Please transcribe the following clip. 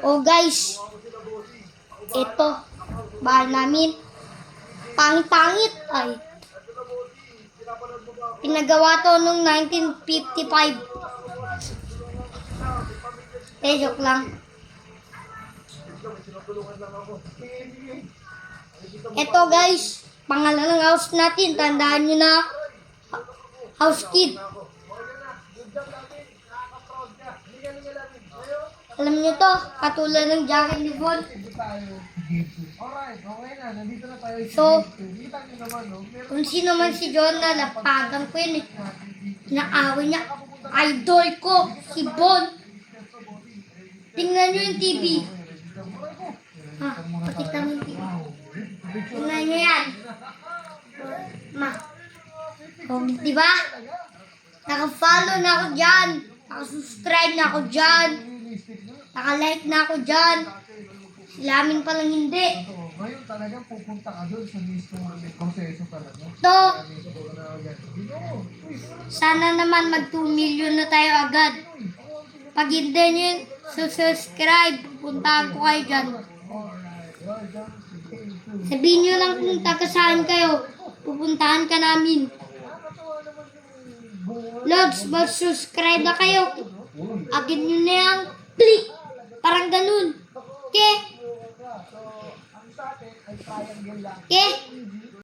Oh guys, ito, bahay namin. Pangit-pangit ay. Pinagawa to noong 1955. Joke lang. Ito guys, pangalan ng house natin. Tandaan nyo na. House Kid. Alam nyo to, katulad ng jacket ni Von. So, kung sino man si John na napagan ko yun eh. Naaway niya. Idol ko, si Von. Tingnan nyo yung TV. Pakita mo yung TV. Tingnan nyo yan. Diba? Naka-follow na ako dyan. Naka-subscribe na ako dyan. Naka-like na ako dyan. Silamin pa lang hindi. Ngayon talagang pupunta ka doon sa mismong proseso talaga. To, sana naman mag 2 million na tayo agad. Pag hindi nyo yung subscribe, pupuntahan ko kayo dyan. Sabihin nyo lang kung taga-saan kayo. Pupuntahan ka namin. Lods, mag-subscribe na kayo. Agad nyo na yung click. Parang ganun. Okay? Okay?